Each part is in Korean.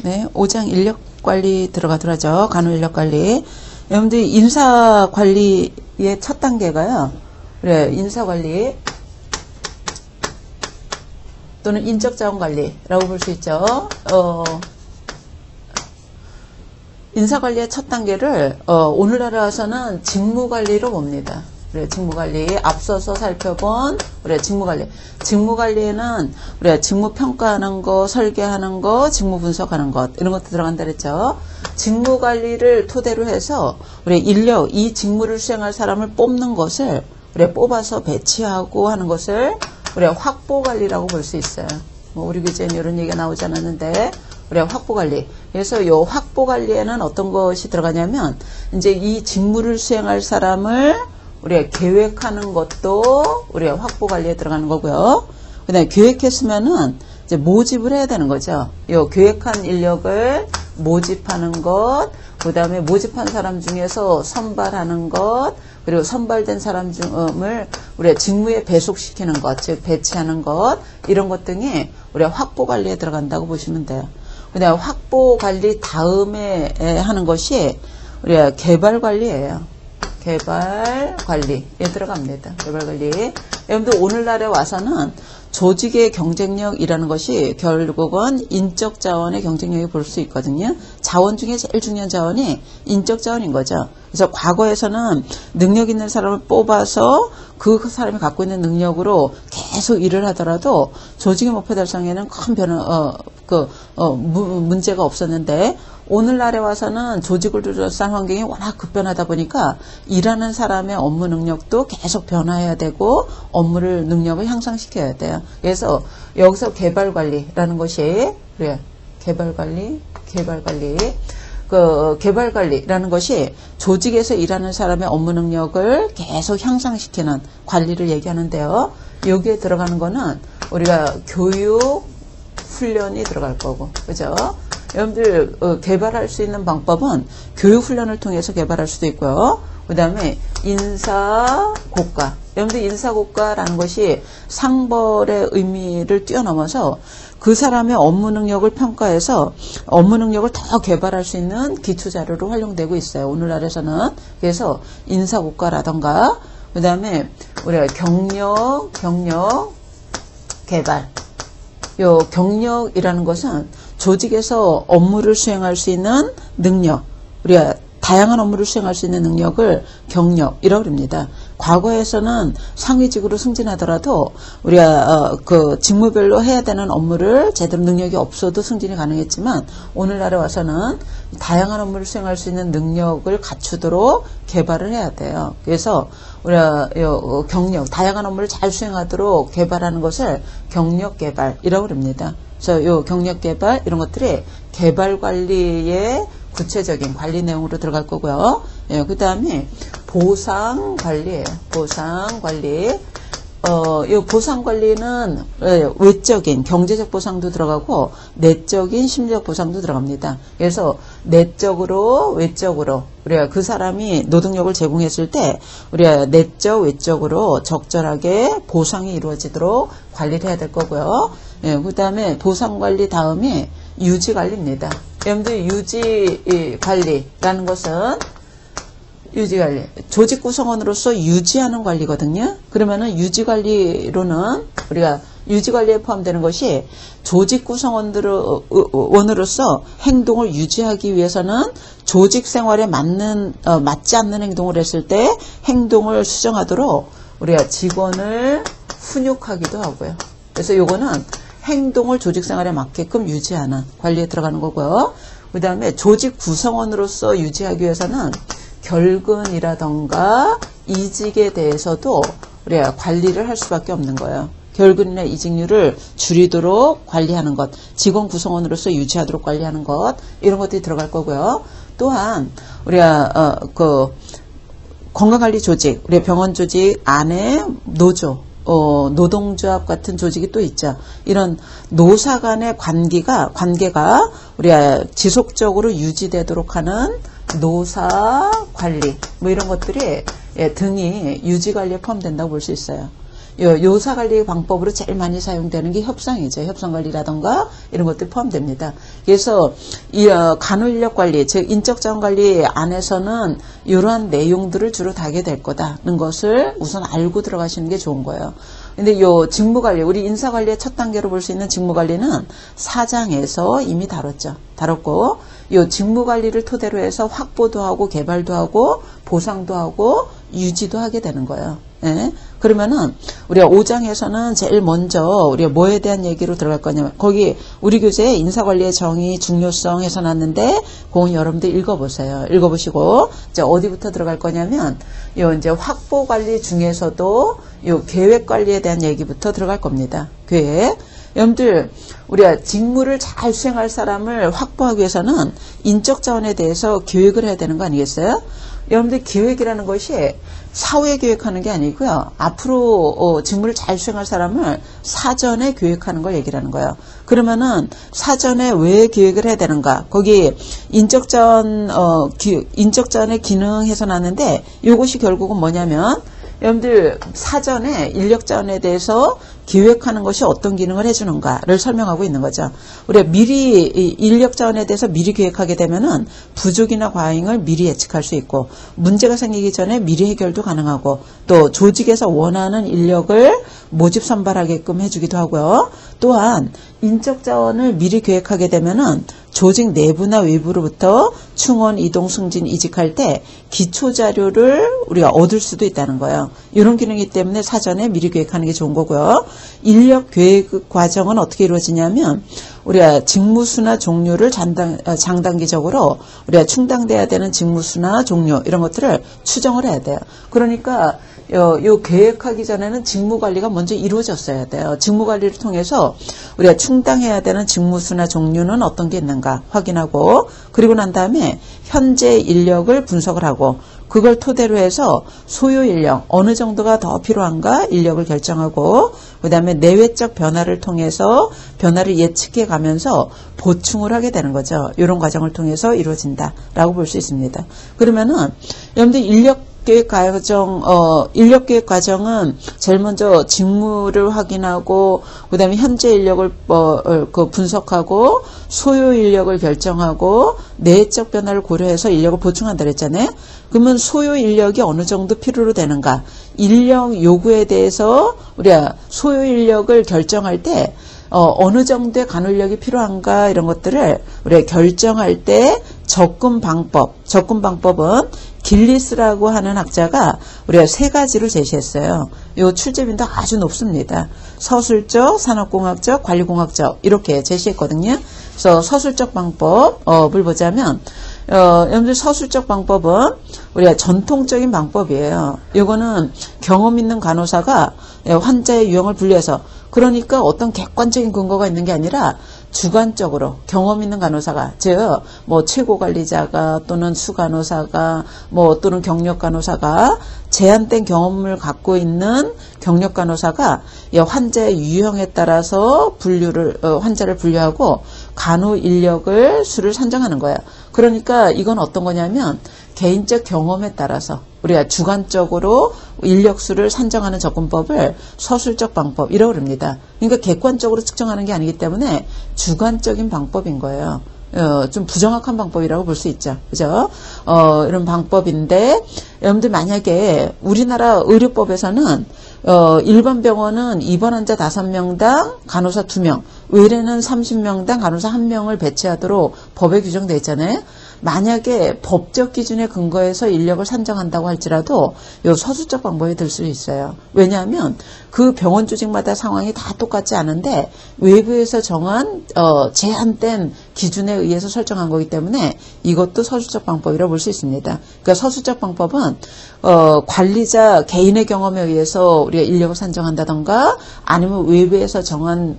네, 5장 인력관리 들어가더라죠. 간호인력관리. 여러분들 인사관리의 첫 단계가요. 그래, 인사관리 또는 인적자원관리라고 볼 수 있죠. 인사관리의 첫 단계를 오늘날에 와서는 직무관리로 봅니다. 그래, 직무관리 앞서서 살펴본 그래 직무관리. 직무관리에는 우리가 직무평가하는 거, 설계하는 거, 직무 분석하는 것 이런 것도 들어간다 그랬죠. 직무관리를 토대로 해서 우리 인력 이 직무를 수행할 사람을 뽑는 것을 우리 뽑아서 배치하고 하는 것을 우리가 확보관리라고 볼 수 있어요. 뭐 우리 교재에는 이런 얘기가 나오지 않았는데 우리가 확보관리. 그래서 이 확보관리에는 어떤 것이 들어가냐면 이제 이 직무를 수행할 사람을 우리가 계획하는 것도 우리가 확보관리에 들어가는 거고요. 그 다음에 계획했으면은 이제 모집을 해야 되는 거죠. 요 계획한 인력을 모집하는 것, 그 다음에 모집한 사람 중에서 선발하는 것, 그리고 선발된 사람 중을 우리가 직무에 배속시키는 것, 즉 배치하는 것, 이런 것 등이 우리가 확보관리에 들어간다고 보시면 돼요. 그 다음에 확보관리 다음에 하는 것이 우리가 개발관리예요. 개발관리에 들어갑니다. 개발관리. 여러분들 오늘날에 와서는 조직의 경쟁력이라는 것이 결국은 인적 자원의 경쟁력이 볼 수 있거든요. 자원 중에 제일 중요한 자원이 인적 자원인 거죠. 그래서 과거에서는 능력 있는 사람을 뽑아서 그 사람이 갖고 있는 능력으로 계속 일을 하더라도 조직의 목표 달성에는 큰 문제가 없었는데 오늘날에 와서는 조직을 둘러싼 환경이 워낙 급변하다 보니까 일하는 사람의 업무 능력도 계속 변화해야 되고 업무를 능력을 향상시켜야 돼요. 그래서 여기서 개발관리라는 것이 그래 개발관리라는 것이 조직에서 일하는 사람의 업무 능력을 계속 향상시키는 관리를 얘기하는데요. 여기에 들어가는 거는 우리가 교육 훈련이 들어갈 거고, 그죠? 여러분들 개발할 수 있는 방법은 교육훈련을 통해서 개발할 수도 있고요. 그 다음에 인사고과. 여러분들 인사고과라는 것이 상벌의 의미를 뛰어넘어서 그 사람의 업무 능력을 평가해서 업무 능력을 더 개발할 수 있는 기초자료로 활용되고 있어요. 오늘날에서는. 그래서 인사고과라던가 그 다음에 우리가 경력 개발. 요 경력이라는 것은 조직에서 업무를 수행할 수 있는 능력, 우리가 다양한 업무를 수행할 수 있는 능력을 경력이라고 합니다. 과거에서는 상위직으로 승진하더라도 우리가 그 직무별로 해야 되는 업무를 제대로 능력이 없어도 승진이 가능했지만 오늘날에 와서는 다양한 업무를 수행할 수 있는 능력을 갖추도록 개발을 해야 돼요. 그래서 우리가 경력, 다양한 업무를 잘 수행하도록 개발하는 것을 경력 개발이라고 합니다. 그래서 요 경력 개발 이런 것들이 개발 관리의 구체적인 관리 내용으로 들어갈 거고요. 예, 그 다음에 보상 관리예요. 보상 관리. 이 보상 관리는 외적인 경제적 보상도 들어가고 내적인 심리적 보상도 들어갑니다. 그래서 내적으로 외적으로 우리가 그 사람이 노동력을 제공했을 때 우리가 내적 외적으로 적절하게 보상이 이루어지도록 관리를 해야 될 거고요. 예, 그 다음에 보상 관리 다음에 유지 관리입니다. 여러분들 유지 관리라는 것은 유지관리. 조직 구성원으로서 유지하는 관리거든요. 그러면은 유지관리로는 우리가 유지관리에 포함되는 것이 조직 구성원으로서 행동을 유지하기 위해서는 조직 생활에 맞지 않는 행동을 했을 때 행동을 수정하도록 우리가 직원을 훈육하기도 하고요. 그래서 요거는 행동을 조직 생활에 맞게끔 유지하는 관리에 들어가는 거고요. 그 다음에 조직 구성원으로서 유지하기 위해서는 결근이라던가 이직에 대해서도 우리가 관리를 할 수밖에 없는 거예요. 결근이나 이직률을 줄이도록 관리하는 것, 직원 구성원으로서 유지하도록 관리하는 것, 이런 것들이 들어갈 거고요. 또한 우리가 건강관리 조직, 우리 병원 조직 안에 노조, 노동조합 같은 조직이 또 있죠. 이런 노사 간의 관계가 우리가 지속적으로 유지되도록 하는 노사 관리, 뭐 이런 것들이 등이 유지 관리에 포함된다고 볼 수 있어요. 요사관리 방법으로 제일 많이 사용되는 게 협상이죠. 협상관리라던가 이런 것들이 포함됩니다. 그래서 이 간호인력관리, 즉 인적자원관리 안에서는 이러한 내용들을 주로 다게 될 거다는 것을 우선 알고 들어가시는 게 좋은 거예요. 근데 요 직무관리, 우리 인사관리의 첫 단계로 볼 수 있는 직무관리는 4장에서 이미 다뤘고, 요 직무관리를 토대로 해서 확보도 하고, 개발도 하고, 보상도 하고, 유지도 하게 되는 거예요. 예? 그러면은, 우리가 5장에서는 제일 먼저, 우리가 뭐에 대한 얘기로 들어갈 거냐면, 거기, 우리 교재에 인사관리의 정의, 중요성 해서 놨는데, 그건 여러분들 읽어보세요. 읽어보시고, 이제 어디부터 들어갈 거냐면, 요 이제 확보관리 중에서도 요 계획관리에 대한 얘기부터 들어갈 겁니다. 계획. 여러분들, 우리가 직무를 잘 수행할 사람을 확보하기 위해서는 인적 자원에 대해서 계획을 해야 되는 거 아니겠어요? 여러분들 계획이라는 것이 사후에 계획하는 게 아니고요. 앞으로 직무를 잘 수행할 사람을 사전에 계획하는 걸 얘기하는 거예요. 그러면은 사전에 왜 계획을 해야 되는가? 거기 인적자원의 기능 해서 놨는데 이것이 결국은 뭐냐면 여러분들 사전에 인력자원에 대해서 계획하는 것이 어떤 기능을 해주는가를 설명하고 있는 거죠. 우리가 미리 인력자원에 대해서 미리 계획하게 되면은 부족이나 과잉을 미리 예측할 수 있고 문제가 생기기 전에 미리 해결도 가능하고 또 조직에서 원하는 인력을 모집 선발하게끔 해주기도 하고요. 또한 인적자원을 미리 계획하게 되면은 조직 내부나 외부로부터 충원, 이동, 승진, 이직할 때 기초자료를 우리가 얻을 수도 있다는 거예요. 이런 기능이기 때문에 사전에 미리 계획하는 게 좋은 거고요. 인력 계획 과정은 어떻게 이루어지냐면 우리가 직무수나 종류를 장단기적으로 우리가 충당돼야 되는 직무수나 종류 이런 것들을 추정을 해야 돼요. 그러니까 요 계획하기 전에는 직무관리가 먼저 이루어졌어야 돼요. 직무관리를 통해서 우리가 충당해야 되는 직무수나 종류는 어떤 게 있는가 확인하고 그리고 난 다음에 현재 인력을 분석을 하고 그걸 토대로 해서 소요 인력 어느 정도가 더 필요한가 인력을 결정하고 그 다음에 내외적 변화를 통해서 변화를 예측해 가면서 보충을 하게 되는 거죠. 이런 과정을 통해서 이루어진다라고 볼 수 있습니다. 그러면은 여러분들 인력계획 과정은 제일 먼저 직무를 확인하고 그 다음에 현재 인력을 분석하고 소요 인력을 결정하고 내적 변화를 고려해서 인력을 보충한다 그랬잖아요. 그러면 소요 인력이 어느 정도 필요로 되는가 인력 요구에 대해서 우리가 소요 인력을 결정할 때 어느 정도의 간호인력이 필요한가 이런 것들을 우리가 결정할 때 접근 방법은 길리스라고 하는 학자가 우리가 3가지를 제시했어요. 이 출제빈도 아주 높습니다. 서술적, 산업공학적, 관리공학적 이렇게 제시했거든요. 그래서 서술적 방법을 보자면 여러분들 서술적 방법은 우리가 전통적인 방법이에요. 이거는 경험 있는 간호사가 환자의 유형을 분류해서 그러니까 어떤 객관적인 근거가 있는 게 아니라 주관적으로 경험 있는 간호사가 즉 뭐 최고 관리자가 또는 수간호사가 뭐 또는 경력 간호사가 제한된 경험을 갖고 있는 경력 간호사가 환자의 유형에 따라서 환자를 분류하고 간호 인력을 수를 산정하는 거예요. 그러니까 이건 어떤 거냐면 개인적 경험에 따라서 우리가 주관적으로 인력수를 산정하는 접근법을 서술적 방법이라고 합니다. 그러니까 객관적으로 측정하는 게 아니기 때문에 주관적인 방법인 거예요. 좀 부정확한 방법이라고 볼 수 있죠. 그죠? 이런 방법인데, 여러분들 만약에 우리나라 의료법에서는, 일반 병원은 입원 환자 5명당 간호사 2명, 외래는 30명당 간호사 1명을 배치하도록 법에 규정되어 있잖아요. 만약에 법적 기준에 근거해서 인력을 산정한다고 할지라도 이 서술적 방법이 들 수 있어요. 왜냐하면 그 병원 조직마다 상황이 다 똑같지 않은데 외부에서 정한 제한된 기준에 의해서 설정한 거기 때문에 이것도 서술적 방법이라고 볼 수 있습니다. 그러니까 서술적 방법은 관리자 개인의 경험에 의해서 우리가 인력을 산정한다던가 아니면 외부에서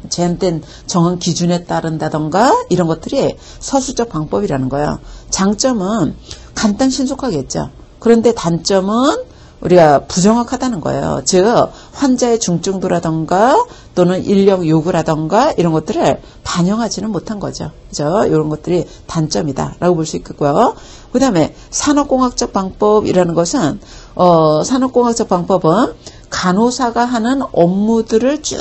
제한된 정한 기준에 따른다던가 이런 것들이 서술적 방법이라는 거예요. 장점은 간단 신속하겠죠. 그런데 단점은 우리가 부정확하다는 거예요. 즉 환자의 중증도라던가 또는 인력 요구라던가 이런 것들을 반영하지는 못한 거죠. 그죠? 이런 것들이 단점이다라고 볼 수 있겠고요. 그 다음에 산업공학적 방법이라는 것은 산업공학적 방법은 간호사가 하는 업무들을 쭉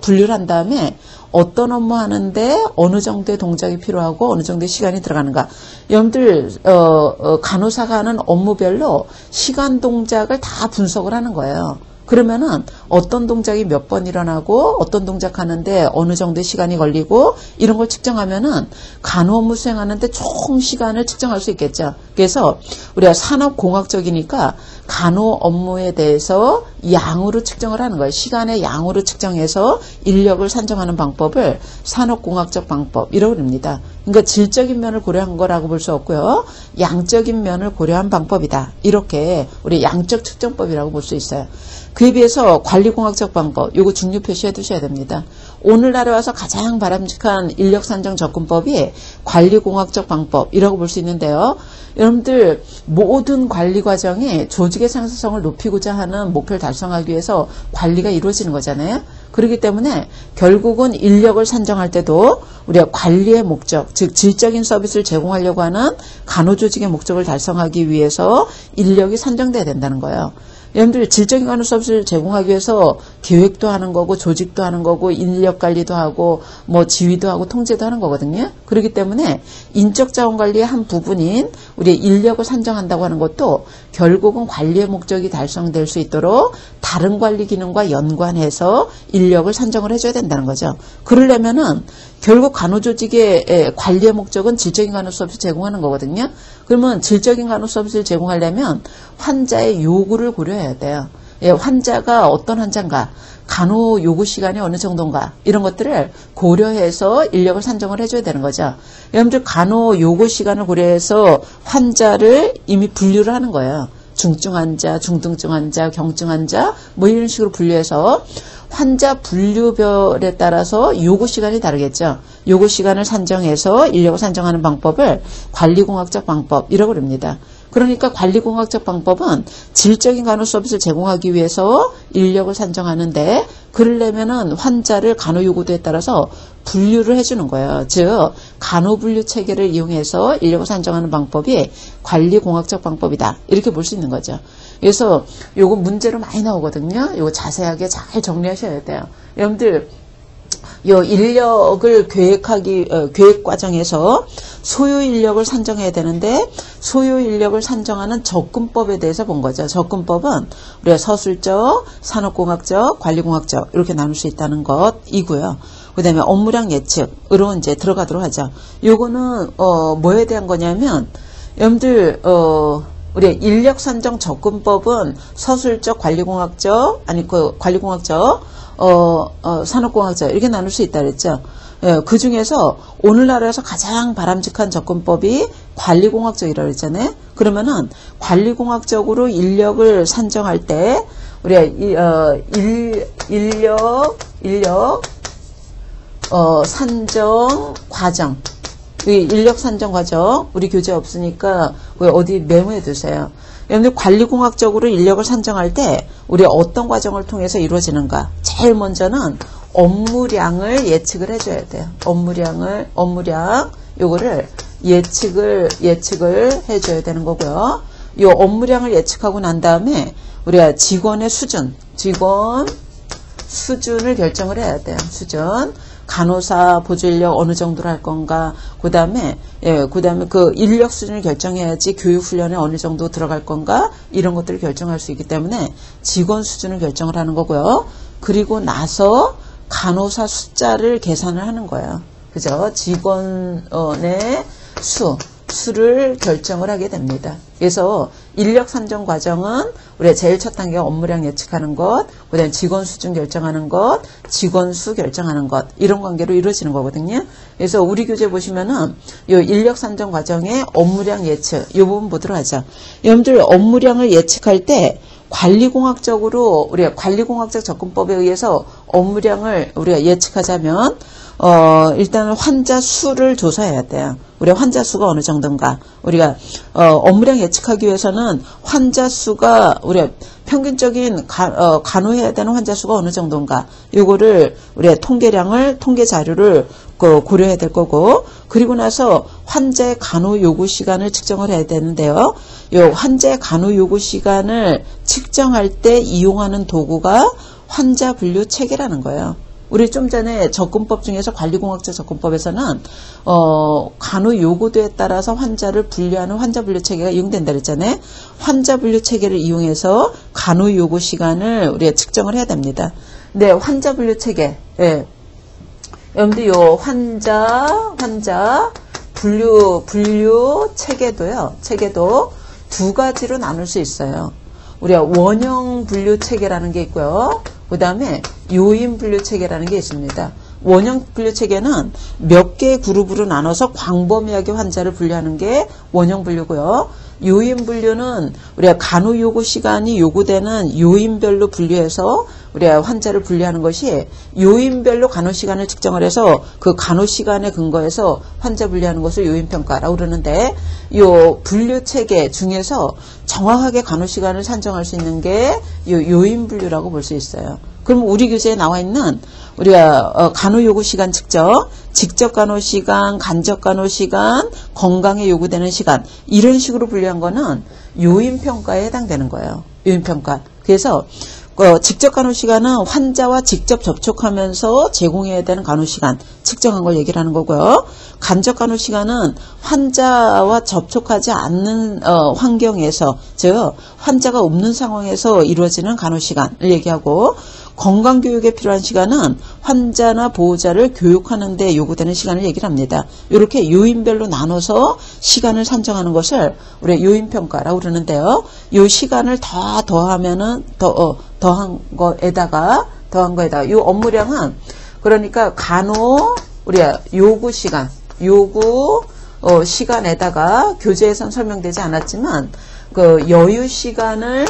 분류를 한 다음에 어떤 업무 하는데 어느 정도의 동작이 필요하고 어느 정도의 시간이 들어가는가. 여러분들 간호사가 하는 업무별로 시간 동작을 다 분석을 하는 거예요. 그러면은 어떤 동작이 몇 번 일어나고 어떤 동작 하는데 어느 정도의 시간이 걸리고 이런 걸 측정하면은 간호 업무 수행하는데 총 시간을 측정할 수 있겠죠. 그래서 우리가 산업공학적이니까 간호 업무에 대해서 양으로 측정을 하는 거예요. 시간의 양으로 측정해서 인력을 산정하는 방법을 산업공학적 방법이라고 합니다. 그러니까 질적인 면을 고려한 거라고 볼 수 없고요. 양적인 면을 고려한 방법이다. 이렇게 우리 양적 측정법이라고 볼 수 있어요. 그에 비해서 관리공학적 방법, 요거 중요 표시해 두셔야 됩니다. 오늘날에 와서 가장 바람직한 인력 산정 접근법이 관리공학적 방법이라고 볼 수 있는데요. 여러분들 모든 관리 과정이 조직의 상승성을 높이고자 하는 목표를 달성하기 위해서 관리가 이루어지는 거잖아요. 그렇기 때문에 결국은 인력을 산정할 때도 우리가 관리의 목적, 즉 질적인 서비스를 제공하려고 하는 간호조직의 목적을 달성하기 위해서 인력이 산정돼야 된다는 거예요. 여러분들 질적인 간호 서비스를 제공하기 위해서 계획도 하는 거고 조직도 하는 거고 인력 관리도 하고 뭐 지휘도 하고 통제도 하는 거거든요. 그렇기 때문에 인적 자원 관리의 한 부분인 우리의 인력을 산정한다고 하는 것도 결국은 관리의 목적이 달성될 수 있도록 다른 관리 기능과 연관해서 인력을 산정을 해줘야 된다는 거죠. 그러려면은 결국 간호조직의 관리의 목적은 질적인 간호 서비스 제공하는 거거든요. 그러면 질적인 간호 서비스를 제공하려면 환자의 요구를 고려해야 돼요. 환자가 어떤 환자인가, 간호 요구 시간이 어느 정도인가 이런 것들을 고려해서 인력을 산정을 해줘야 되는 거죠. 여러분들 간호 요구 시간을 고려해서 환자를 이미 분류를 하는 거예요. 중증 환자, 중등증 환자, 경증 환자 뭐 이런 식으로 분류해서 환자 분류별에 따라서 요구 시간이 다르겠죠. 요구 시간을 산정해서 인력을 산정하는 방법을 관리공학적 방법이라고 합니다. 그러니까 관리공학적 방법은 질적인 간호 서비스를 제공하기 위해서 인력을 산정하는데 그러려면은 환자를 간호 요구도에 따라서 분류를 해주는 거예요. 즉 간호 분류 체계를 이용해서 인력을 산정하는 방법이 관리공학적 방법이다. 이렇게 볼 수 있는 거죠. 그래서 요거 문제로 많이 나오거든요. 요거 자세하게 잘 정리하셔야 돼요. 여러분들 요 인력을 계획 과정에서 소요 인력을 산정해야 되는데 소요 인력을 산정하는 접근법에 대해서 본 거죠. 접근법은 우리가 서술적, 산업공학적, 관리공학적 이렇게 나눌 수 있다는 것이고요. 그 다음에 업무량 예측으로 이제 들어가도록 하죠. 요거는 뭐에 대한 거냐면 여러분들 우리 인력 산정 접근법은 서술적, 관리공학적, 관리공학적, 산업공학적 이렇게 나눌 수 있다 그랬죠. 그 중에서 오늘날에서 가장 바람직한 접근법이 관리공학적이라고 했잖아요. 그러면은 관리공학적으로 인력을 산정할 때 우리가 인력 산정 과정, 인력 산정 과정 우리 교재 없으니까 어디 메모해 두세요. 여러분들 관리공학적으로 인력을 산정할 때 우리 어떤 과정을 통해서 이루어지는가? 제일 먼저는 업무량을 예측을 해줘야 돼요. 업무량 요거를 예측을 해줘야 되는 거고요. 이 업무량을 예측하고 난 다음에 우리가 직원 수준을 결정을 해야 돼요. 수준. 간호사 보조 인력 어느 정도로 할 건가, 그 다음에 그 인력 수준을 결정해야지 교육 훈련에 어느 정도 들어갈 건가, 이런 것들을 결정할 수 있기 때문에 직원 수준을 결정을 하는 거고요. 그리고 나서 간호사 숫자를 계산을 하는 거예요. 그죠? 직원의 수를 결정을 하게 됩니다. 그래서 인력 산정 과정은 우리가 제일 첫 단계가 업무량 예측하는 것, 그 다음에 직원 수준 결정하는 것, 직원 수 결정하는 것, 이런 관계로 이루어지는 거거든요. 그래서 우리 교재 보시면은 이 인력 산정 과정의 업무량 예측, 이 부분 보도록 하죠. 여러분들 업무량을 예측할 때 관리공학적으로 우리가 관리공학적 접근법에 의해서 업무량을 우리가 예측하자면 일단은 환자 수를 조사해야 돼요. 우리가 환자 수가 어느 정도인가. 우리가 업무량 예측하기 위해서는 환자 수가 우리가 평균적인 간호해야 되는 환자 수가 어느 정도인가. 요거를 우리가 통계 자료를 고려해야 될 거고, 그리고 나서 환자의 간호 요구 시간을 측정을 해야 되는데요. 요 환자의 간호 요구 시간을 측정할 때 이용하는 도구가 환자 분류 체계라는 거예요. 우리 좀 전에 접근법 중에서 관리공학적 접근법에서는 간호 요구도에 따라서 환자를 분류하는 환자 분류 체계가 이용된다 그랬잖아요. 환자 분류 체계를 이용해서 간호 요구 시간을 우리가 측정을 해야 됩니다. 네, 환자 분류 체계. 예. 여러분들 요 환자 분류 체계도요. 체계도 두 가지로 나눌 수 있어요. 우리가 원형 분류 체계라는 게 있고요. 그 다음에 요인 분류 체계라는 게 있습니다. 원형 분류 체계는 몇 개의 그룹으로 나눠서 광범위하게 환자를 분류하는 게 원형 분류고요. 요인 분류는 우리가 간호 요구 시간이 요구되는 요인별로 분류해서 우리가 환자를 분류하는 것이 요인별로 간호 시간을 측정을 해서 그 간호 시간에 근거해서 환자 분류하는 것을 요인 평가라고 그러는데, 요 분류 체계 중에서 정확하게 간호 시간을 산정할 수 있는 게 요인 분류라고 볼 수 있어요. 그럼 우리 교재에 나와 있는 우리가 간호 요구 시간 측정, 직접 간호 시간, 간접 간호 시간, 건강에 요구되는 시간, 이런 식으로 분류한 거는 요인 평가에 해당되는 거예요. 요인 평가. 그래서 직접 간호 시간은 환자와 직접 접촉하면서 제공해야 되는 간호 시간 측정한 걸 얘기를 하는 거고요. 간접 간호 시간은 환자와 접촉하지 않는 환경에서, 즉 환자가 없는 상황에서 이루어지는 간호 시간을 얘기하고, 건강교육에 필요한 시간은 환자나 보호자를 교육하는 데 요구되는 시간을 얘기를 합니다. 이렇게 요인별로 나눠서 시간을 산정하는 것을 우리가 요인평가라고 그러는데요. 이 시간을 더하면은 더한 거에다가 이 업무량은, 그러니까 간호 우리가 요구 시간에다가 교재에선 설명되지 않았지만 그 여유 시간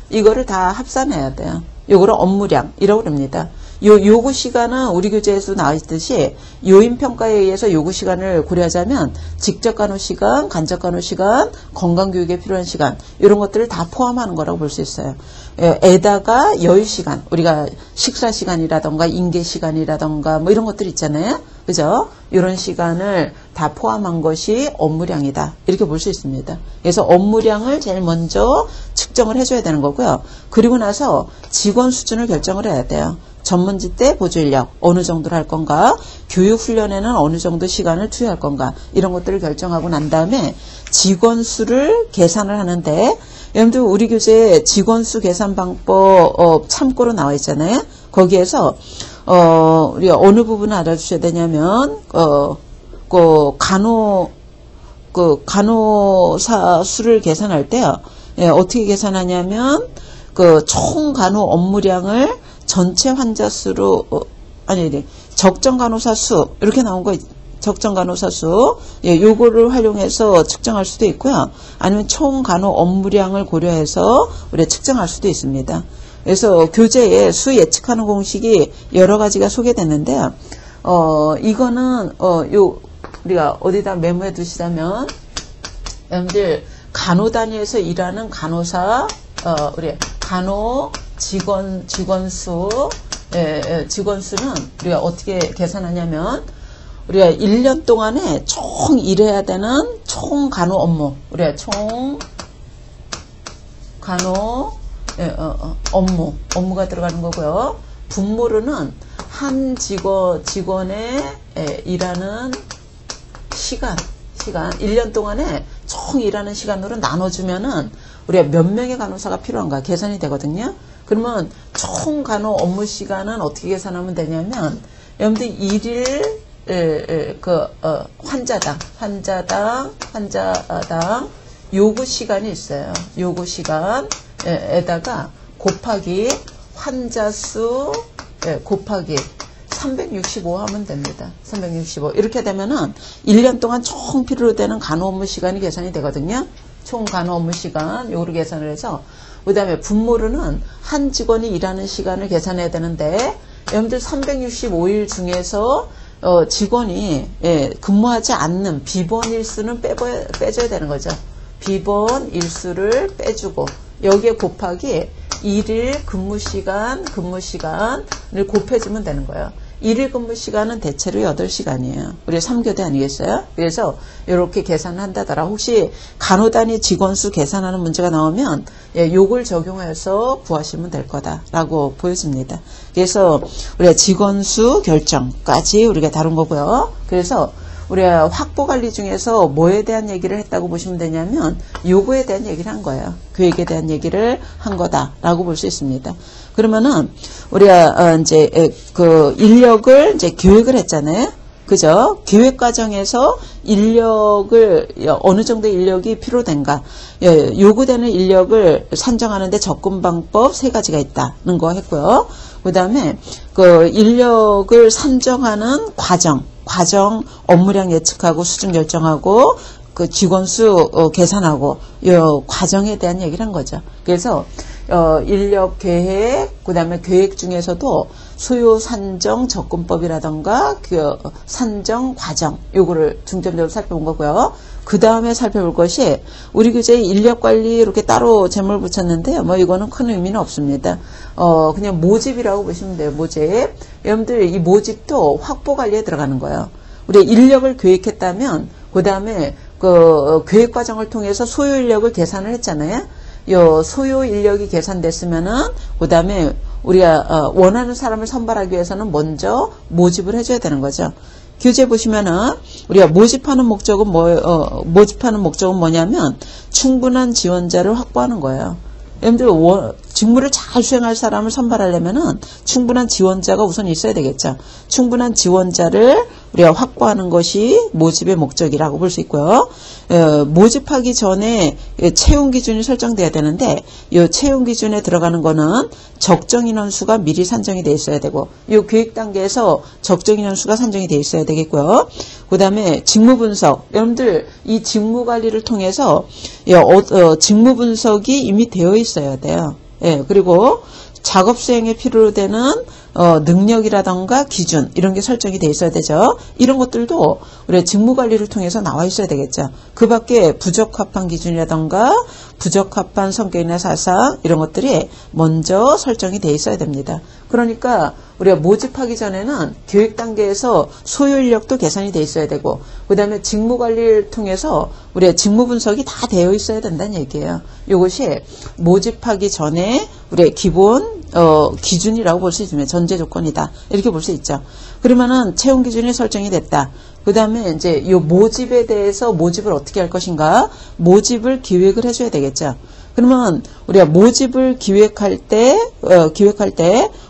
이거를 다 합산해야 돼요. 요거를 업무량이라고 합니다. 요구 시간은 우리 교재에서 나와 있듯이 요인 평가에 의해서 요구 시간을 고려하자면 직접 간호 시간, 간접 간호 시간, 건강 교육에 필요한 시간, 이런 것들을 다 포함하는 거라고 볼 수 있어요. 에다가 여유 시간, 우리가 식사 시간이라던가 인계 시간이라던가 뭐 이런 것들 있잖아요. 그죠? 이런 시간을 다 포함한 것이 업무량이다. 이렇게 볼 수 있습니다. 그래서 업무량을 제일 먼저 측정을 해줘야 되는 거고요. 그리고 나서 직원 수준을 결정을 해야 돼요. 전문직 때 보조인력 어느 정도로 할 건가, 교육 훈련에는 어느 정도 시간을 투여할 건가, 이런 것들을 결정하고 난 다음에 직원 수를 계산을 하는데, 여러분들 우리 교재에 직원 수 계산 방법 참고로 나와 있잖아요. 거기에서 우리가 어느 부분을 알아주셔야 되냐면 간호사 수를 계산할 때요. 어떻게 계산하냐면 총 간호 업무량을 전체 환자 수로 적정 간호사 수 이렇게 나온 거 적정 간호사 수 요거를 활용해서 측정할 수도 있고요. 아니면 총 간호 업무량을 고려해서 우리가 측정할 수도 있습니다. 그래서 교재에 수 예측하는 공식이 여러 가지가 소개됐는데요. 이거는 우리가 어디다 메모해 두시자면, 여러분들 간호 단위에서 일하는 간호사 우리 간호 직원수는 우리가 어떻게 계산하냐면, 우리가 1년 동안에 총 일해야 되는 총 간호 업무, 우리가 총 간호 업무가 들어가는 거고요. 분모로는 한 직원의 일하는 시간 1년 동안에 총 일하는 시간으로 나눠주면은 우리가 몇 명의 간호사가 필요한가 계산이 되거든요. 그러면 총 간호 업무 시간은 어떻게 계산하면 되냐면, 여러분들 일일 환자당 요구 시간이 있어요. 요구 시간에다가 곱하기 환자 수 곱하기 365 하면 됩니다. 365. 이렇게 되면은 1년 동안 총 필요로 되는 간호 업무 시간이 계산이 되거든요. 총 간호 업무 시간 요거를 계산을 해서, 그 다음에 분모로는 한 직원이 일하는 시간을 계산해야 되는데, 여러분들 365일 중에서 직원이 근무하지 않는 비번 일수는 빼줘야 되는 거죠. 비번 일수를 빼주고 여기에 곱하기 1일 근무시간을 곱해주면 되는 거예요. 일일 근무 시간은 대체로 8시간이에요. 우리 3교대 아니겠어요? 그래서 이렇게 계산을 한다더라. 혹시 간호단위 직원수 계산하는 문제가 나오면 요걸 적용해서 구하시면 될 거다라고 보여집니다. 그래서 우리가 직원수 결정까지 우리가 다룬 거고요. 그래서 우리가 확보관리 중에서 뭐에 대한 얘기를 했다고 보시면 되냐면 요거에 대한 얘기를 한 거예요. 계획에 대한 얘기를 한 거다라고 볼 수 있습니다. 그러면은 우리가 이제 그 인력을 이제 계획을 했잖아요. 그죠? 계획 과정에서 인력을 어느 정도 인력이 필요된가, 요구되는 인력을 산정하는데 접근 방법 3가지가 있다는 거 했고요. 그다음에 그 인력을 산정하는 과정 업무량 예측하고 수준 결정하고 그 직원수 계산하고 요 과정에 대한 얘기를 한 거죠. 그래서 인력 계획, 그다음에 계획 중에서도 수요 산정 접근법이라던가 그 산정 과정 요거를 중점적으로 살펴본 거고요. 그 다음에 살펴볼 것이 우리 교재에 인력 관리 이렇게 따로 제목을 붙였는데요. 뭐 이거는 큰 의미는 없습니다. 그냥 모집이라고 보시면 돼요. 모집. 여러분들 이 모집도 확보 관리에 들어가는 거예요. 우리 인력을 계획했다면 그 다음에 그 계획 과정을 통해서 소요 인력을 계산을 했잖아요. 요 소요 인력이 계산됐으면은 그 다음에 우리가 원하는 사람을 선발하기 위해서는 먼저 모집을 해줘야 되는 거죠. 교재 보시면은 우리가 모집하는 목적은 뭐냐면 충분한 지원자를 확보하는 거예요. 여러분들 직무를 잘 수행할 사람을 선발하려면은 충분한 지원자가 우선 있어야 되겠죠. 충분한 지원자를 우리가 확보하는 것이 모집의 목적이라고 볼 수 있고요. 모집하기 전에 채용 기준이 설정돼야 되는데 이 채용 기준에 들어가는 거는 적정 인원수가 미리 산정이 돼 있어야 되고 이 계획 단계에서 적정 인원수가 산정이 돼 있어야 되겠고요. 그 다음에 직무 분석. 여러분들 이 직무 관리를 통해서 직무 분석이 이미 되어 있어야 돼요. 그리고 작업 수행에 필요로 되는 능력이라던가 기준 이런 게 설정이 돼 있어야 되죠. 이런 것들도 우리가 직무관리를 통해서 나와 있어야 되겠죠. 그 밖에 부적합한 기준이라던가 부적합한 성격이나 사상 이런 것들이 먼저 설정이 돼 있어야 됩니다. 그러니까 우리가 모집하기 전에는 계획 단계에서 소요 인력도 계산이 돼 있어야 되고 그 다음에 직무관리를 통해서 우리가 직무 분석이 다 되어 있어야 된다는 얘기예요. 이것이 모집하기 전에 우리의 기본 기준이라고 볼 수 있습니다. 전제 조건이다. 이렇게 볼 수 있죠. 그러면은 채용 기준이 설정이 됐다. 그 다음에 이제 이 모집에 대해서 모집을 어떻게 할 것인가? 모집을 기획을 해줘야 되겠죠. 그러면 우리가 모집을 기획할 때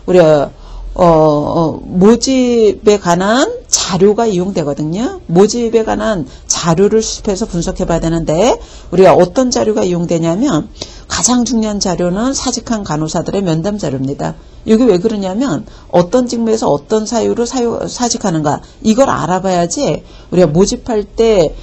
우리가 모집에 관한 자료가 이용되거든요. 모집에 관한 자료를 수집해서 분석해 봐야 되는데 우리가 어떤 자료가 이용되냐면 가장 중요한 자료는 사직한 간호사들의 면담 자료입니다. 이게 왜 그러냐면 어떤 직무에서 어떤 사유로 사직하는가 이걸 알아봐야지 우리가 모집할 때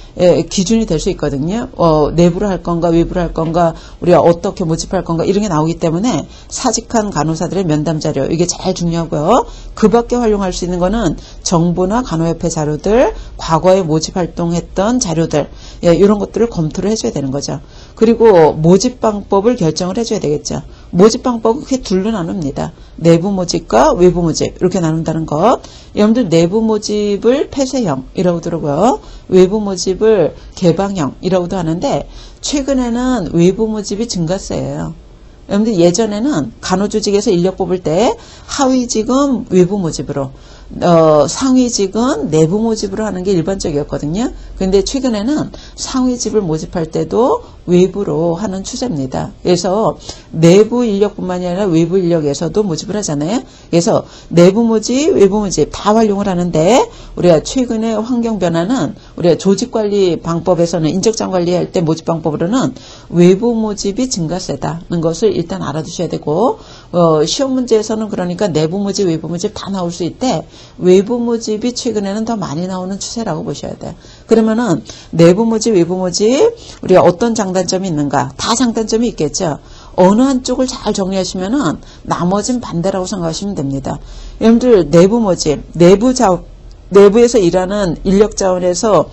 기준이 될 수 있거든요. 내부로 할 건가 외부로 할 건가 우리가 어떻게 모집할 건가 이런 게 나오기 때문에 사직한 간호사들의 면담 자료 이게 제일 중요하고요. 그 밖에 활용할 수 있는 거는 정부나 간호협회 자료들 과거에 모집 활동했던 자료들 이런 것들을 검토를 해줘야 되는 거죠. 그리고 모집 방법을 결정을 해줘야 되겠죠. 모집 방법은 크게 둘로 나눕니다. 내부 모집과 외부 모집 이렇게 나눈다는 것. 여러분들 내부 모집을 폐쇄형이라고 들어고요. 외부 모집을 개방형이라고도 하는데 최근에는 외부 모집이 증가세예요. 여러분들 예전에는 간호조직에서 인력 뽑을 때 하위직은 외부 모집으로 상위직은 내부 모집으로 하는 게 일반적이었거든요. 그런데 최근에는 상위직을 모집할 때도 외부로 하는 추세입니다. 그래서 내부 인력뿐만이 아니라 외부 인력에서도 모집을 하잖아요. 그래서 내부 모집, 외부 모집 다 활용을 하는데 우리가 최근에 환경 변화는 우리가 조직관리 방법에서는 인적장 관리할 때 모집 방법으로는 외부 모집이 증가세다는 것을 일단 알아두셔야 되고 시험 문제에서는 그러니까 내부 모집, 외부 모집 다 나올 수 있대 외부 모집이 최근에는 더 많이 나오는 추세라고 보셔야 돼요. 그러면은 내부 모집, 외부 모집 우리가 어떤 장단점이 있는가? 다 장단점이 있겠죠. 어느 한쪽을 잘 정리하시면은 나머진 반대라고 생각하시면 됩니다. 여러분들 내부 모집, 내부에서 일하는 인력 자원에서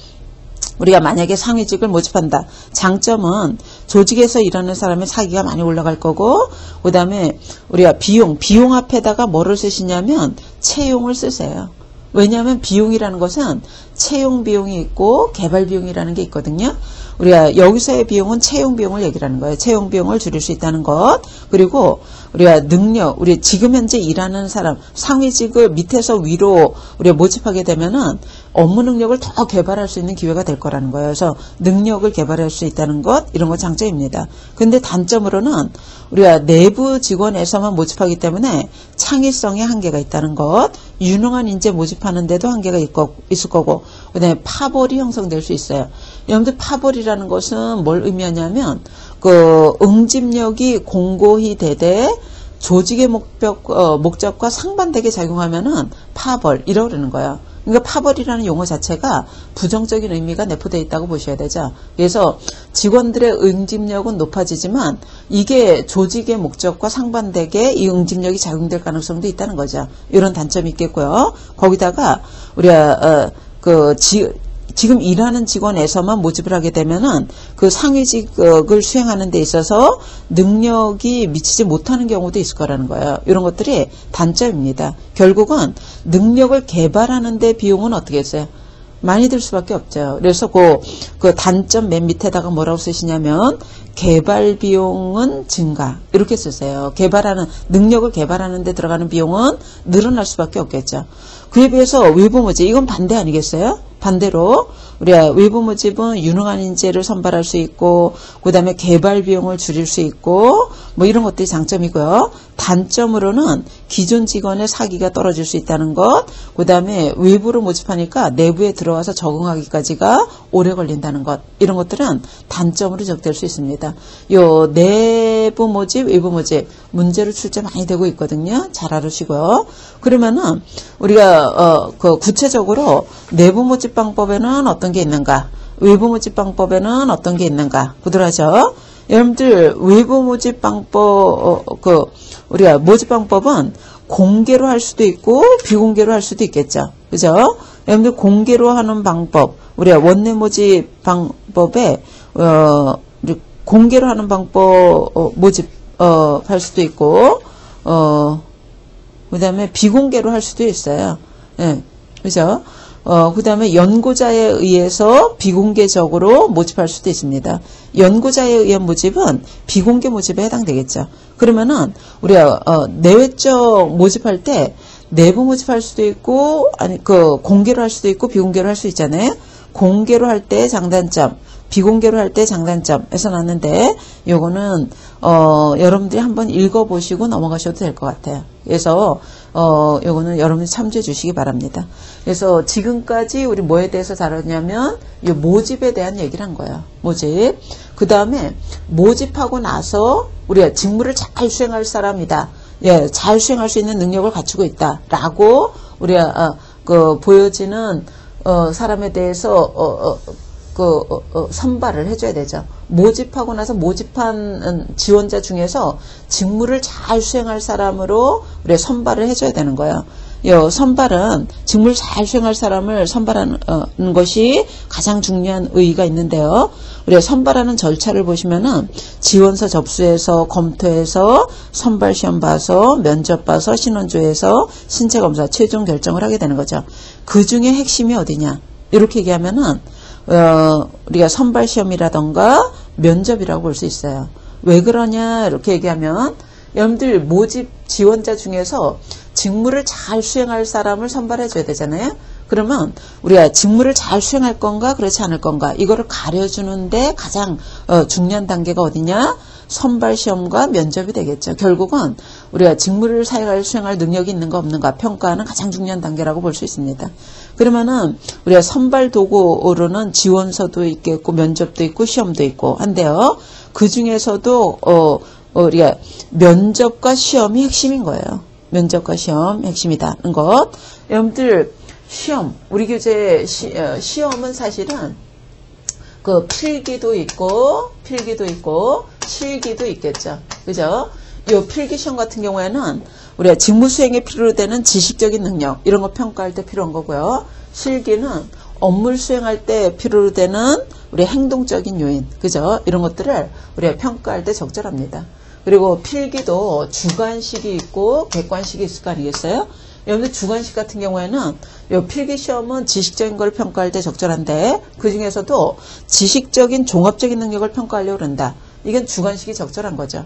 우리가 만약에 상위직을 모집한다. 장점은 조직에서 일하는 사람의 사기가 많이 올라갈 거고, 그 다음에 우리가 비용 앞에다가 뭐를 쓰시냐면 채용을 쓰세요. 왜냐하면 비용이라는 것은 채용 비용이 있고 개발 비용이라는 게 있거든요. 우리가 여기서의 비용은 채용 비용을 얘기하는 거예요. 채용 비용을 줄일 수 있다는 것. 그리고 우리가 능력, 우리 지금 현재 일하는 사람, 상위직을 밑에서 위로 우리가 모집하게 되면은 업무 능력을 더 개발할 수 있는 기회가 될 거라는 거예요. 그래서 능력을 개발할 수 있다는 것, 이런 거 장점입니다. 근데 단점으로는 우리가 내부 직원에서만 모집하기 때문에 창의성에 한계가 있다는 것, 유능한 인재 모집하는 데도 한계가 있을 거고, 그 다음에 파벌이 형성될 수 있어요. 여러분들 파벌이라는 것은 뭘 의미하냐면 그 응집력이 공고히 되되 조직의 목적과 상반되게 작용하면은 파벌, 이라고 그러는 거예요. 그러니까 파벌이라는 용어 자체가 부정적인 의미가 내포되어 있다고 보셔야 되죠. 그래서 직원들의 응집력은 높아지지만 이게 조직의 목적과 상반되게 이 응집력이 작용될 가능성도 있다는 거죠. 이런 단점이 있겠고요. 거기다가 우리가 지금 일하는 직원에서만 모집을 하게 되면은 그 상위직을 수행하는 데 있어서 능력이 미치지 못하는 경우도 있을 거라는 거예요. 이런 것들이 단점입니다. 결국은 능력을 개발하는 데 비용은 어떻게 했어요? 많이 들 수밖에 없죠. 그래서 그 단점 맨 밑에다가 뭐라고 쓰시냐면 개발 비용은 증가, 이렇게 쓰세요. 능력을 개발하는 데 들어가는 비용은 늘어날 수밖에 없겠죠. 그에 비해서 외부 모집, 이건 반대 아니겠어요? 반대로 우리가 외부 모집은 유능한 인재를 선발할 수 있고, 그 다음에 개발 비용을 줄일 수 있고, 뭐 이런 것들이 장점이고요. 단점으로는 기존 직원의 사기가 떨어질 수 있다는 것, 그 다음에 외부로 모집하니까 내부에 들어와서 적응하기까지가 오래 걸린다는 것, 이런 것들은 단점으로 적될 수 있습니다. 요 내부 모집, 외부 모집 문제로 출제 많이 되고 있거든요. 잘 알으시고요. 그러면은 우리가 구체적으로 내부 모집 방법에는 어떤 게 있는가, 외부 모집 방법에는 어떤 게 있는가 보더라죠. 여러분들 외부 모집 방법, 우리가 모집 방법은 공개로 할 수도 있고 비공개로 할 수도 있겠죠. 그죠? 여러분들 공개로 하는 방법, 우리가 원내 모집 방법에 공개로 하는 방법 모집 할 수도 있고, 그 다음에 비공개로 할 수도 있어요. 예, 그죠? 그 다음에 연구자에 의해서 비공개적으로 모집할 수도 있습니다. 연구자에 의한 모집은 비공개 모집에 해당되겠죠. 그러면은 우리가 내외적 모집할 때 내부 모집할 수도 있고, 공개로 할 수도 있고 비공개로 할 수 있잖아요. 공개로 할 때 장단점, 비공개로 할 때 장단점에서 났는데, 요거는 여러분들이 한번 읽어보시고 넘어가셔도 될 것 같아요. 그래서 요거는 여러분이 참조해 주시기 바랍니다. 그래서 지금까지 우리 뭐에 대해서 다뤘냐면 이 모집에 대한 얘기를 한 거예요. 모집. 그 다음에 모집하고 나서 우리가 직무를 잘 수행할 사람이다. 예, 잘 수행할 수 있는 능력을 갖추고 있다라고 우리가 보여지는 사람에 대해서 선발을 해줘야 되죠. 모집하고 나서 모집한 지원자 중에서 직무를 잘 수행할 사람으로 우리가 선발을 해줘야 되는 거예요. 선발은 직무를 잘 수행할 사람을 선발하는 것이 가장 중요한 의의가 있는데요. 우리가 선발하는 절차를 보시면은 지원서 접수해서 검토해서 선발 시험 봐서 면접 봐서 신원조회해서 신체 검사 최종 결정을 하게 되는 거죠. 그 중에 핵심이 어디냐? 이렇게 얘기하면은 우리가 선발 시험이라던가 면접이라고 볼 수 있어요. 왜 그러냐 이렇게 얘기하면 여러분들 모집 지원자 중에서 직무를 잘 수행할 사람을 선발해 줘야 되잖아요. 그러면 우리가 직무를 잘 수행할 건가 그렇지 않을 건가 이거를 가려주는데 가장 중요한 단계가 어디냐? 선발 시험과 면접이 되겠죠. 결국은 우리가 직무를 수행할 능력이 있는가 없는가 평가하는 가장 중요한 단계라고 볼 수 있습니다. 그러면은 우리가 선발 도구로는 지원서도 있겠고 면접도 있고 시험도 있고 한데요. 그 중에서도 우리가 면접과 시험이 핵심인 거예요. 면접과 시험 핵심이다는 것. 여러분들 시험, 우리 교재 시험은 사실은 필기도 있고 실기도 있겠죠. 그죠? 이 필기 시험 같은 경우에는 우리가 직무 수행에 필요로 되는 지식적인 능력 이런 거 평가할 때 필요한 거고요. 실기는 업무를 수행할 때 필요로 되는 우리 행동적인 요인, 그죠? 이런 것들을 우리가 평가할 때 적절합니다. 그리고 필기도 주관식이 있고 객관식이 있을 거 아니겠어요? 여러분들 주관식 같은 경우에는 요 필기 시험은 지식적인 걸 평가할 때 적절한데 그 중에서도 지식적인 종합적인 능력을 평가하려고 그런다. 이건 주관식이 적절한 거죠.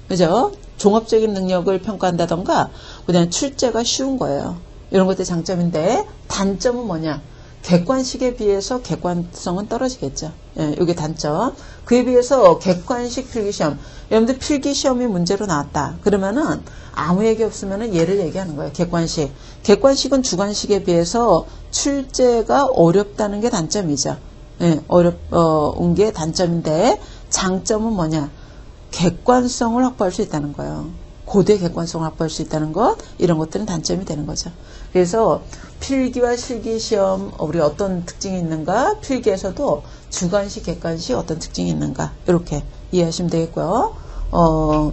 그죠? 종합적인 능력을 평가한다던가 그다음에 출제가 쉬운 거예요. 이런 것들 장점인데 단점은 뭐냐? 객관식에 비해서 객관성은 떨어지겠죠. 예, 이게 단점. 그에 비해서 객관식 필기시험. 여러분들 필기시험이 문제로 나왔다. 그러면은 아무 얘기 없으면은 얘를 얘기하는 거예요. 객관식. 객관식은 주관식에 비해서 출제가 어렵다는 게 단점이죠. 예, 어려운 게 단점인데 장점은 뭐냐? 객관성을 확보할 수 있다는 거예요. 고대 객관성을 확보할 수 있다는 것, 이런 것들은 단점이 되는 거죠. 그래서 필기와 실기시험 우리 어떤 특징이 있는가, 필기에서도 주관식, 객관식 어떤 특징이 있는가 이렇게 이해하시면 되겠고요.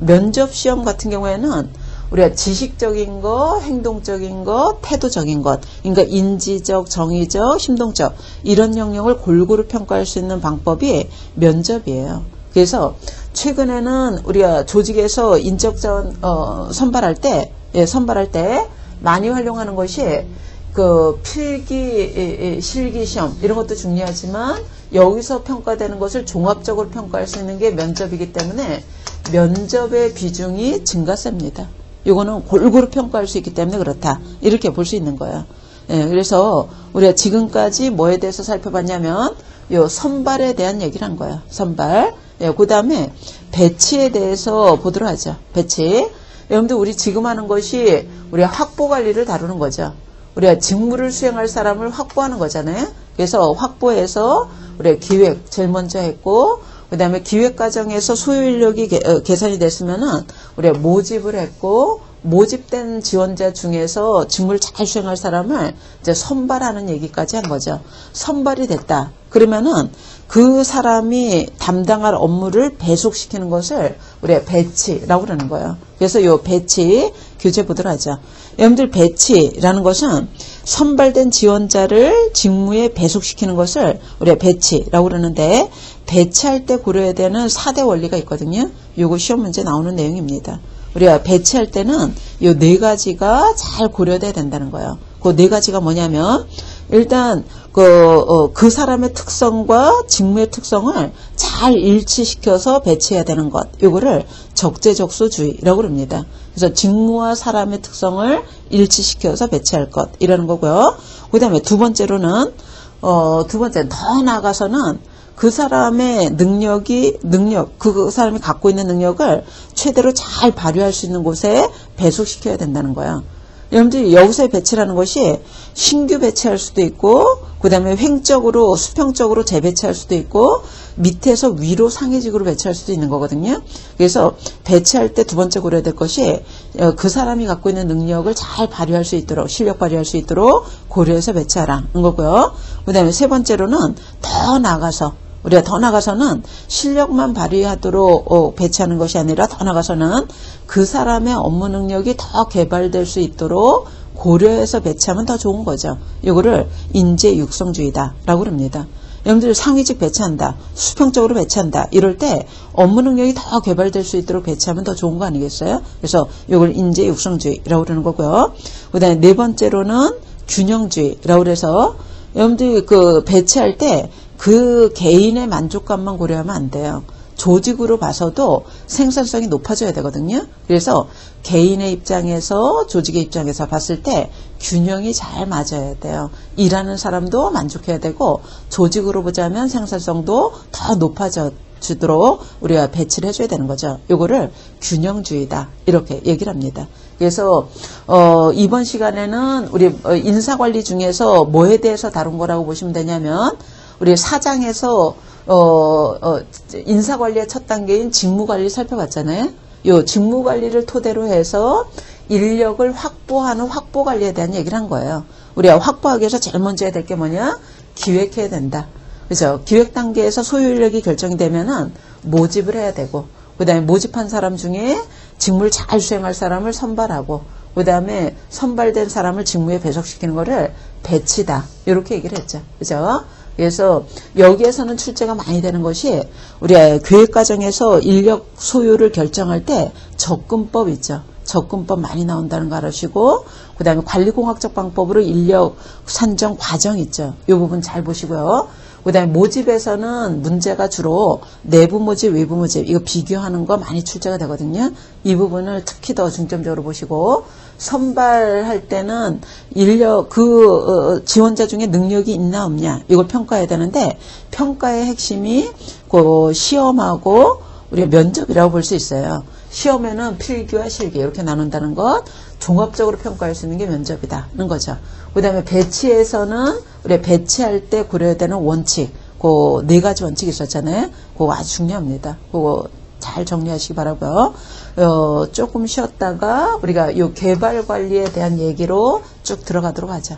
면접시험 같은 경우에는 우리가 지식적인 것, 행동적인 것, 태도적인 것, 그러니까 인지적, 정의적, 심동적 이런 영역을 골고루 평가할 수 있는 방법이 면접이에요. 그래서 최근에는 우리가 조직에서 인적 자원 선발할 때 많이 활용하는 것이 그 필기, 실기 시험 이런 것도 중요하지만 여기서 평가되는 것을 종합적으로 평가할 수 있는 게 면접이기 때문에 면접의 비중이 증가세입니다. 이거는 골고루 평가할 수 있기 때문에 그렇다. 이렇게 볼 수 있는 거예요. 예, 그래서 우리가 지금까지 뭐에 대해서 살펴봤냐면 요 선발에 대한 얘기를 한 거예요. 선발. 예, 그 다음에 배치에 대해서 보도록 하죠. 배치. 여러분들 우리 지금 하는 것이 우리가 확보 관리를 다루는 거죠. 우리가 직무를 수행할 사람을 확보하는 거잖아요. 그래서 확보해서 우리가 기획 제일 먼저 했고 그 다음에 기획 과정에서 소요 인력이 계산이 됐으면은 우리가 모집을 했고 모집된 지원자 중에서 직무를 잘 수행할 사람을 이제 선발하는 얘기까지 한 거죠. 선발이 됐다. 그러면은 그 사람이 담당할 업무를 배속시키는 것을 우리가 배치라고 그러는 거예요. 그래서 이 배치 교재 보도록 하죠. 여러분들 배치라는 것은 선발된 지원자를 직무에 배속시키는 것을 우리가 배치라고 그러는데 배치할 때 고려해야 되는 4대 원리가 있거든요. 요거 시험 문제 나오는 내용입니다. 우리가 배치할 때는 이 4가지가 잘 고려돼야 된다는 거예요. 그 4가지가 뭐냐면 일단 그 사람의 특성과 직무의 특성을 잘 일치시켜서 배치해야 되는 것. 요거를 적재적소주의라고 그럽니다. 그래서 직무와 사람의 특성을 일치시켜서 배치할 것. 이라는 거고요. 그 다음에 두 번째로는 더 나아가서는 그 사람의 그 사람이 갖고 있는 능력을 최대로 잘 발휘할 수 있는 곳에 배속시켜야 된다는 거예요. 여러분들이 여기서의 배치라는 것이 신규 배치할 수도 있고 그 다음에 횡적으로 수평적으로 재배치할 수도 있고 밑에서 위로 상위직으로 배치할 수도 있는 거거든요. 그래서 배치할 때 두 번째 고려해야 될 것이 그 사람이 갖고 있는 능력을 잘 발휘할 수 있도록 실력 발휘할 수 있도록 고려해서 배치하라는 거고요. 그 다음에 세 번째로는 우리가 더 나가서는 실력만 발휘하도록 배치하는 것이 아니라 더 나가서는 그 사람의 업무 능력이 더 개발될 수 있도록 고려해서 배치하면 더 좋은 거죠. 이거를 인재 육성주의다라고 그럽니다. 여러분들 상위직 배치한다, 수평적으로 배치한다 이럴 때 업무 능력이 더 개발될 수 있도록 배치하면 더 좋은 거 아니겠어요? 그래서 이걸 인재 육성주의라고 그러는 거고요. 그다음에 네 번째로는 균형주의라고 그래서 여러분들 그 배치할 때 그 개인의 만족감만 고려하면 안 돼요. 조직으로 봐서도 생산성이 높아져야 되거든요. 그래서 개인의 입장에서 조직의 입장에서 봤을 때 균형이 잘 맞아야 돼요. 일하는 사람도 만족해야 되고 조직으로 보자면 생산성도 더 높아지도록 우리가 배치를 해줘야 되는 거죠. 요거를 균형주의다 이렇게 얘기를 합니다. 그래서 이번 시간에는 우리 인사관리 중에서 뭐에 대해서 다룬 거라고 보시면 되냐면 우리 4장에서 인사관리의 첫 단계인 직무관리 살펴봤잖아요. 이 직무관리를 토대로 해서 인력을 확보하는 확보관리에 대한 얘기를 한 거예요. 우리가 확보하기 위해서 제일 먼저 해야 될 게 뭐냐? 기획해야 된다. 그죠? 기획 단계에서 소요 인력이 결정이 되면은 모집을 해야 되고, 그 다음에 모집한 사람 중에 직무를 잘 수행할 사람을 선발하고, 그 다음에 선발된 사람을 직무에 배속시키는 거를 배치다. 이렇게 얘기를 했죠. 그죠? 그래서 여기에서는 출제가 많이 되는 것이 우리 교육과정에서 인력 소요를 결정할 때 접근법 있죠. 접근법 많이 나온다는 거 알으시고, 그 다음에 관리공학적 방법으로 인력 산정 과정 있죠. 이 부분 잘 보시고요. 그 다음에 모집에서는 문제가 주로 내부 모집, 외부 모집 이거 비교하는 거 많이 출제가 되거든요. 이 부분을 특히 더 중점적으로 보시고, 선발할 때는 인력 지원자 중에 능력이 있나 없냐 이걸 평가해야 되는데, 평가의 핵심이 그 시험하고 우리가 면접이라고 볼 수 있어요. 시험에는 필기와 실기 이렇게 나눈다는 것, 종합적으로 평가할 수 있는 게 면접이다는 거죠. 그 다음에 배치에서는 우리가 배치할 때 고려해야 되는 원칙, 그 4가지 원칙이 있었잖아요. 그거 아주 중요합니다. 그거 잘 정리하시기 바라고요. 조금 쉬었다가 우리가 이 개발 관리에 대한 얘기로 쭉 들어가도록 하죠.